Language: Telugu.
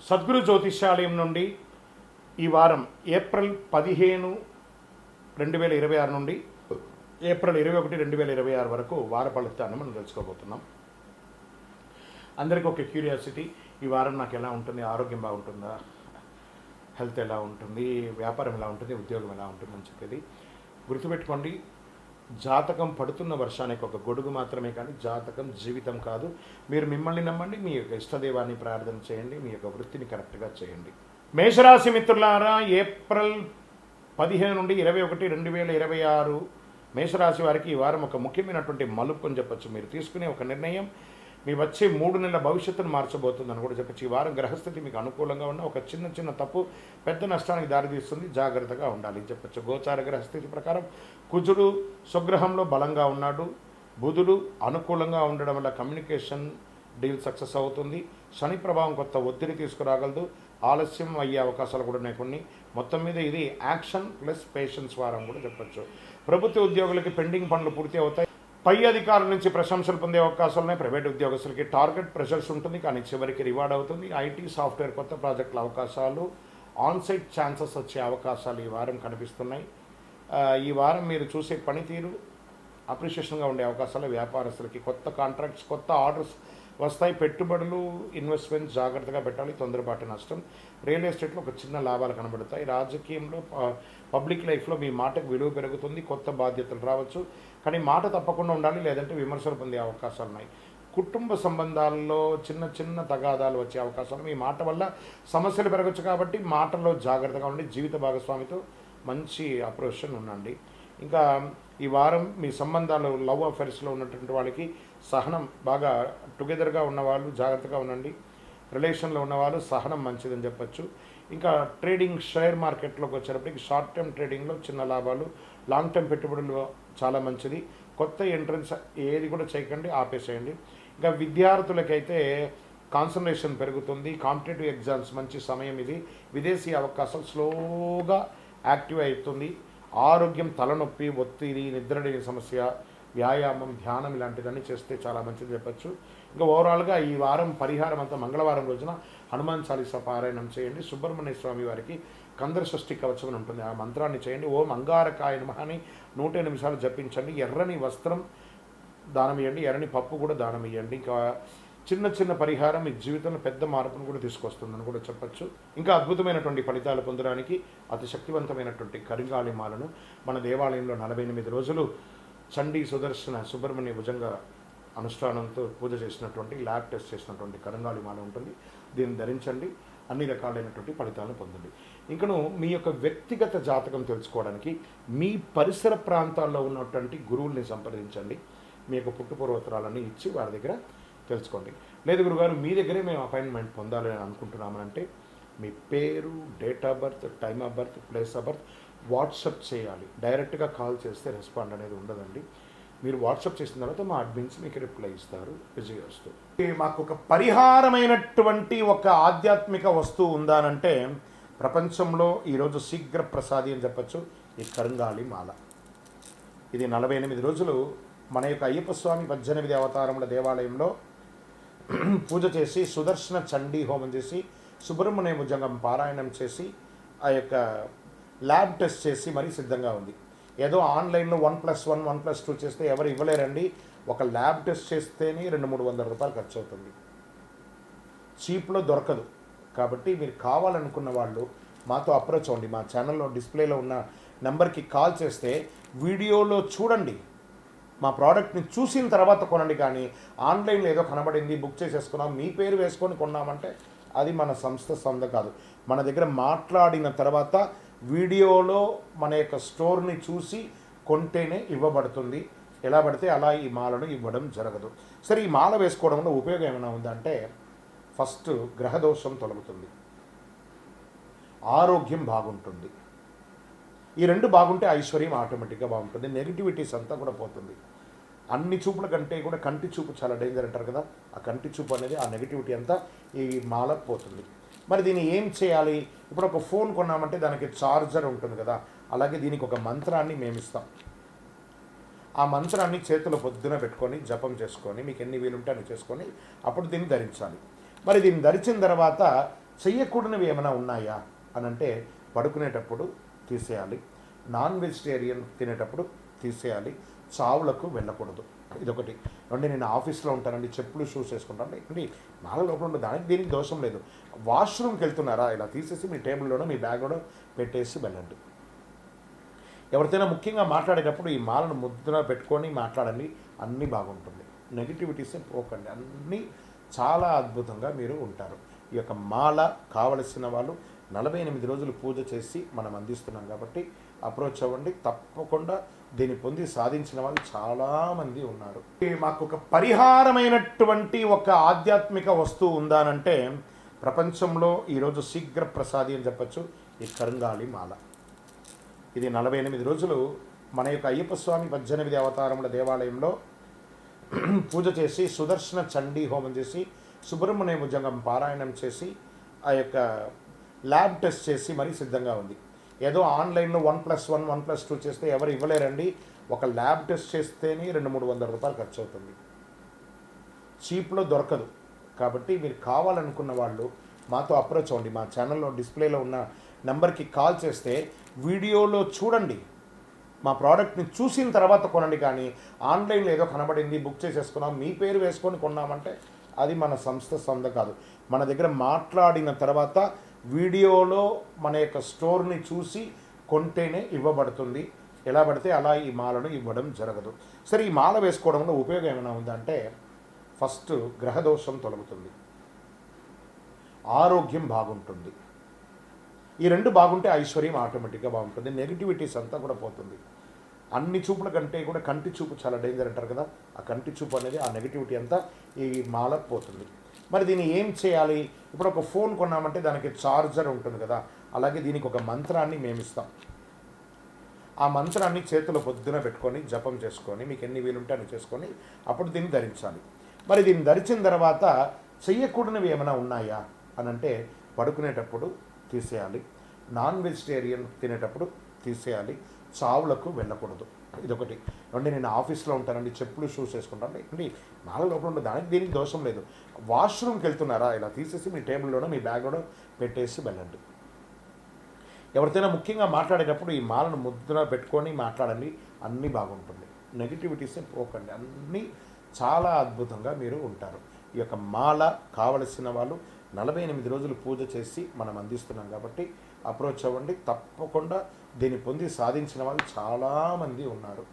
సద్గురు జ్యోతిష్యాలయం నుండి ఈ వారం ఏప్రిల్ 15, 2026 నుండి ఏప్రిల్ 21, 2026 వరకు వార ఫలితాన్ని మనం తెలుసుకోబోతున్నాం. అందరికీ ఒక క్యూరియాసిటీ, ఈ వారం నాకు ఎలా ఉంటుంది, ఆరోగ్యం బాగుంటుందా, హెల్త్ ఎలా ఉంటుంది, వ్యాపారం ఎలా ఉంటుంది, ఉద్యోగం ఎలా ఉంటుంది అని చెప్పేది గుర్తుపెట్టుకోండి. జాతకం పడుతున్న వర్షానికి ఒక గొడుగు మాత్రమే, కానీ జాతకం జీవితం కాదు. మీరు మిమ్మల్ని నమ్మండి, మీ యొక్క ఇష్టదైవాన్ని ప్రార్థన చేయండి, మీ యొక్క వృత్తిని కరెక్ట్గా చేయండి. మేషరాశి మిత్రులారా, ఏప్రిల్ 15 నుండి 21, 2026 మేషరాశి వారికి ఈ వారం ఒక ముఖ్యమైనటువంటి మలుపు అని చెప్పచ్చు. మీరు తీసుకునే ఒక నిర్ణయం మీ వచ్చే 3 నెలల భవిష్యత్తును మార్చబోతుందని కూడా చెప్పచ్చు. ఈ వారం గ్రహస్థితి మీకు అనుకూలంగా ఉన్న ఒక చిన్న తప్పు పెద్ద నష్టానికి దారితీస్తుంది, జాగ్రత్తగా ఉండాలి చెప్పచ్చు. గోచార గ్రహస్థితి ప్రకారం కుజుడు స్వగ్రహంలో బలంగా ఉన్నాడు. బుధుడు అనుకూలంగా ఉండడం వల్ల కమ్యూనికేషన్ డీల్ సక్సెస్ అవుతుంది. శని ప్రభావం కొత్త ఒత్తిడి తీసుకురాగలదు, ఆలస్యం అయ్యే అవకాశాలు కూడా ఉన్నాయి కొన్ని. మొత్తం మీద ఇది యాక్షన్ ప్లస్ పేషెన్స్ వారం కూడా చెప్పచ్చు. ప్రభుత్వ ఉద్యోగులకి పెండింగ్ పనులు పూర్తి అవుతాయి. పై అధికారుల నుంచి ప్రశంసలు పొందే అవకాశాలు ఉన్నాయి. ప్రైవేట్ ఉద్యోగస్తులకి టార్గెట్ ప్రెషర్స్ ఉంటుంది, కానీ చివరికి రివార్డ్ అవుతుంది. ఐటీ సాఫ్ట్వేర్ కొత్త ప్రాజెక్టుల అవకాశాలు, ఆన్సైట్ ఛాన్సెస్ వచ్చే అవకాశాలు ఈ వారం కనిపిస్తున్నాయి. ఈ వారం మీరు చూసే పనితీరు అప్రిషియేషన్గా ఉండే అవకాశాలు. వ్యాపారస్తులకి కొత్త కాంట్రాక్ట్స్, కొత్త ఆర్డర్స్ వస్తాయి. పెట్టుబడులు, ఇన్వెస్ట్మెంట్స్ జాగ్రత్తగా పెట్టాలి, తొందరపాటు నష్టం. రియల్ ఎస్టేట్లో ఒక చిన్న లాభాలు కనబడతాయి. రాజకీయంలో, పబ్లిక్ లైఫ్లో మీ మాటకు విలువ పెరుగుతుంది, కొత్త బాధ్యతలు రావచ్చు, కానీ మాట తప్పకుండా ఉండాలి, లేదంటే విమర్శలు పొందే అవకాశాలు ఉన్నాయి. కుటుంబ సంబంధాల్లో చిన్న తగాదాలు వచ్చే అవకాశాలు, మీ మాట వల్ల సమస్యలు పెరగచ్చు, కాబట్టి మాటల్లో జాగ్రత్తగా ఉండి జీవిత భాగస్వామితో మంచి అప్రోషన్ ఉండండి. ఇంకా ఈ వారం మీ సంబంధాలు, లవ్ అఫైర్స్లో ఉన్నటువంటి వాళ్ళకి సహనం బాగా, టుగెదర్గా ఉన్నవాళ్ళు జాగ్రత్తగా ఉండండి. రిలేషన్లో ఉన్నవాళ్ళు సహనం మంచిదని చెప్పచ్చు. ఇంకా ట్రేడింగ్, షేర్ మార్కెట్లోకి వచ్చేటప్పటికి షార్ట్ టర్మ్ ట్రేడింగ్లో చిన్న లాభాలు, లాంగ్ టర్మ్ పెట్టుబడులు చాలా మంచిది. కొత్త ఎంట్రన్స్ ఏది కూడా చేయకండి, ఆపేసేయండి. ఇంకా విద్యార్థులకైతే కాన్సన్ట్రేషన్ పెరుగుతుంది. కాంపిటేటివ్ ఎగ్జామ్స్ మంచి సమయం ఇది. విదేశీ అవకాశాలు స్లోగా యాక్టివ్ అవుతుంది. ఆరోగ్యం, తలనొప్పి, ఒత్తిడి, నిద్రలేని సమస్య, వ్యాయామం, ధ్యానం ఇలాంటివన్నీ చేస్తే చాలా మంచిది చెప్పచ్చు. ఇంకా ఓవరాల్గా ఈ వారం పరిహారం అంతా మంగళవారం రోజున హనుమాన్ చాలీసా పారాయణం చేయండి. సుబ్రహ్మణ్య స్వామి వారికి కందర షష్ఠి కవచం అని ఉంటుంది, ఆ మంత్రాన్ని చేయండి. ఓం అంగారకాయ నమః అని 108 నిమిషాలు జపించండి. ఎర్రని వస్త్రం దానం ఇవ్వండి, ఎర్రని పప్పు కూడా దానం ఇవ్వండి. ఇంకా చిన్న పరిహారం మీ జీవితంలో పెద్ద మార్పును కూడా తీసుకొస్తుందని కూడా చెప్పచ్చు. ఇంకా అద్భుతమైనటువంటి ఫలితాలు పొందడానికి అతి శక్తివంతమైనటువంటి కరింగాళి మాలను మన దేవాలయంలో 48 రోజులు చండీ సుదర్శన సుబ్రహ్మణ్య భుజంగ అనుష్ఠానంతో పూజ చేసినటువంటి, ల్యాబ్ టెస్ట్ చేసినటువంటి కరింగాళి మాల ఉంటుంది. దీన్ని ధరించండి, అన్ని రకాలైనటువంటి ఫలితాలను పొందండి. ఇంకను మీ యొక్క వ్యక్తిగత జాతకం తెలుసుకోవడానికి మీ పరిసర ప్రాంతాల్లో ఉన్నటువంటి గురువుల్ని సంప్రదించండి. మీ యొక్క పుట్టుపూర్వోత్తరాలన్నీ ఇచ్చి వారి దగ్గర తెలుసుకోండి. లేదు గురుగారు, మీ దగ్గరే మేము అపాయింట్మెంట్ పొందాలని అనుకుంటున్నామనంటే మీ పేరు, date of birth, time of birth, place of birth WhatsApp చేయాలి. డైరెక్ట్గా కాల్ చేస్తే రెస్పాండ్ అనేది ఉండదండి. మీరు వాట్సప్ చేసిన తర్వాత మా అడ్మిన్స్ మీకు రిప్లై ఇస్తారు. విజయవస్తు. మాకు ఒక పరిహారమైనటువంటి ఒక ఆధ్యాత్మిక వస్తువు ఉందానంటే ప్రపంచంలో ఈరోజు శీఘ్ర ప్రసాది అని చెప్పచ్చు, ఈ కరింగాళి మాల. ఇది 48 రోజులు మన యొక్క అయ్యప్ప స్వామి 18 అవతారముల దేవాలయంలో పూజ చేసి, సుదర్శన చండీ హోమం చేసి, సుబ్రహ్మణ్య భుజంగం పారాయణం చేసి, ఆ యొక్క ల్యాబ్ టెస్ట్ చేసి మరీ సిద్ధంగా ఉంది. ఏదో ఆన్లైన్లో 1+1, 1+2 చేస్తే ఎవరు ఇవ్వలేరండి. ఒక ల్యాబ్ టెస్ట్ చేస్తేనే 200-300 రూపాయలు ఖర్చు అవుతుంది, చీప్లో దొరకదు. కాబట్టి మీరు కావాలనుకున్న వాళ్ళు మాతో అప్రోచ్ అవ్వండి. మా ఛానల్లో డిస్ప్లేలో ఉన్న నెంబర్కి కాల్ చేస్తే వీడియోలో చూడండి, మా ప్రోడక్ట్ని చూసిన తర్వాత కొనండి. కానీ ఆన్లైన్లో ఏదో కనబడింది, బుక్ చేసేసుకున్నాం, మీ పేరు వేసుకొని కొన్నామంటే అది మన సంస్థ సొంత కాదు. మన దగ్గర మాట్లాడిన తర్వాత వీడియోలో మన యొక్క స్టోర్ని చూసి కొంటేనే ఇవ్వబడుతుంది. ఎలా పడితే అలా ఈ మాలను ఇవ్వడం జరగదు. సరే, ఈ మాల వేసుకోవడం వల్ల ఉపయోగం ఏమైనా ఉందంటే, ఫస్ట్ గ్రహదోషం తొలగుతుంది, ఆరోగ్యం బాగుంటుంది. ఈ 2 బాగుంటే ఐశ్వర్యం ఆటోమేటిక్గా బాగుంటుంది. నెగిటివిటీస్ అంతా కూడా పోతుంది. అన్ని చూపుల కంటే కూడా కంటి చూపు చాలా డేంజర్ అంటారు కదా, ఆ కంటి చూపు అనేది, ఆ నెగిటివిటీ అంతా ఈ మాల పోతుంది. మరి దీన్ని ఏం చేయాలి? ఇప్పుడు ఒక ఫోన్ కొన్నామంటే దానికి ఛార్జర్ ఉంటుంది కదా, అలాగే దీనికి ఒక మంత్రాన్ని మేము ఇస్తాం. ఆ మంత్రాన్ని చేతిలో పొద్దున పెట్టుకొని జపం చేసుకొని, మీకు ఎన్ని వీలుంటే అన్ని చేసుకొని అప్పుడు దీన్ని ధరించాలి. మరి దీన్ని ధరించిన తర్వాత చెయ్యకూడనివి ఏమైనా ఉన్నాయా అని అంటే పడుకునేటప్పుడు తీసేయాలి, నాన్ వెజిటేరియన్ తినేటప్పుడు తీసేయాలి, చావులకు వెళ్ళకూడదు. ఇదొకటి. అంటే నేను ఆఫీస్లో ఉంటానండి, చెప్పులు షూస్ వేసుకుంటాను అండి, మాల లోపల ఉండదు, దానికి దీనికి దోషం లేదు. వాష్రూమ్కి వెళ్తున్నారా, ఇలా తీసేసి మీ టేబుల్లోనో మీ బ్యాగ్లోనో పెట్టేసి వెళ్ళండి. ఎవరితోనైనా ముఖ్యంగా మాట్లాడేటప్పుడు ఈ మాలను ముద్ర పెట్టుకొని మాట్లాడండి, అన్నీ బాగుంటుంది. నెగిటివిటీసే పోకండి, అన్నీ చాలా అద్భుతంగా మీరు ఉంటారు. ఈ యొక్క మాల కావలసిన వాళ్ళు 48 రోజులు పూజ చేసి మనం అందిస్తున్నాం కాబట్టి అప్రోచ్ అవ్వండి. తప్పకుండా దీన్ని పొంది సాధించిన వాళ్ళు చాలామంది ఉన్నారు. మాకు ఒక పరిహారమైనటువంటి ఒక ఆధ్యాత్మిక వస్తువు ఉందానంటే ప్రపంచంలో ఈరోజు శీఘ్ర ప్రసాది అని చెప్పచ్చు, ఈ కరుంగాళి మాల. ఇది 48 రోజులు మన యొక్క అయ్యప్ప స్వామి 18 అవతారముల దేవాలయంలో పూజ చేసి సుదర్శన చండీ హోమం చేసి సుబ్రహ్మణ్య భుజంగం పారాయణం చేసి ఆ యొక్క ల్యాబ్ టెస్ట్ చేసి మరీ సిద్ధంగా ఉంది. ఏదో ఆన్లైన్లో 1+1 1+2 చేస్తే ఎవరు ఇవ్వలేరండి. ఒక ల్యాబ్ టెస్ట్ చేస్తేనే 200-300 రూపాయలు ఖర్చు అవుతుంది, చీప్లో దొరకదు. కాబట్టి మీరు కావాలనుకున్న వాళ్ళు మాతో అప్రోచ్ అవ్వండి. మా ఛానల్లో డిస్ప్లేలో ఉన్న నెంబర్కి కాల్ చేస్తే వీడియోలో చూడండి, మా ప్రోడక్ట్ని చూసిన తర్వాత కొనండి. కానీ ఆన్లైన్లో ఏదో కనబడింది బుక్ చేసేసుకున్నాం మీ పేరు వేసుకొని కొన్నామంటే అది మన సంస్థ సొంత కాదు. మన దగ్గర మాట్లాడిన తర్వాత వీడియోలో మన యొక్క స్టోర్ని చూసి కొంటేనే ఇవ్వబడుతుంది. ఎలా పడితే అలా ఈ మాలను ఇవ్వడం జరగదు. సరే, ఈ మాల వేసుకోవడంలో ఉపయోగం ఏమైనా ఉందంటే ఫస్ట్ గ్రహదోషం తొలగుతుంది, ఆరోగ్యం బాగుంటుంది. ఈ రెండు బాగుంటే ఐశ్వర్యం ఆటోమేటిక్గా బాగుంటుంది, నెగిటివిటీస్ అంతా కూడా పోతుంది. అన్ని చూపుల కంటే కూడా కంటి చూపు చాలా డేంజర్ అంటారు కదా, ఆ కంటి చూపు అనేది ఆ నెగిటివిటీ అంతా ఈ మాల పోతుంది. మరి దీన్ని ఏం చేయాలి? ఇప్పుడు ఒక ఫోన్ కొన్నామంటే దానికి చార్జర్ ఉంటుంది కదా, అలాగే దీనికి ఒక మంత్రాన్ని మేము ఇస్తాం. ఆ మంత్రాన్ని చేతిలో పొద్దున పెట్టుకొని జపం చేసుకొని మీకు ఎన్ని వీలుంటే అన్ని చేసుకొని అప్పుడు దీన్ని ధరించాలి. మరి దీన్ని ధరించిన తర్వాత చెయ్యకూడనివి ఏమైనా ఉన్నాయా అని అంటే పడుకునేటప్పుడు తీసేయాలి, నాన్ వెజిటేరియన్ తినేటప్పుడు తీసేయాలి, చావులకు వెళ్ళకూడదు. ఇదొకటి. అంటే నేను ఆఫీస్లో ఉంటానండి, చెప్పులు షూస్ వేసుకుంటాను అండి, మాల లోపల ఉండదు, దానికి దీనికి దోషం లేదు. వాష్రూమ్కి వెళ్తున్నారా, ఇలా తీసేసి మీ టేబుల్లోనో మీ బ్యాగ్లోనో పెట్టేసి వెళ్ళండి. ఎవరితోనైనా ముఖ్యంగా మాట్లాడేటప్పుడు ఈ మాలను ముద్ర పెట్టుకొని మాట్లాడండి, అన్నీ బాగుంటుంది. నెగిటివిటీసే పోకండి, అన్నీ చాలా అద్భుతంగా మీరు ఉంటారు. ఈ యొక్క మాల కావలసిన వాళ్ళు 48 రోజులు పూజ చేసి మనం అందిస్తున్నాం కాబట్టి అప్రోచ్ అవ్వండి. తప్పకుండా దీన్ని పొంది సాధించిన వాళ్ళు చాలామంది ఉన్నారు.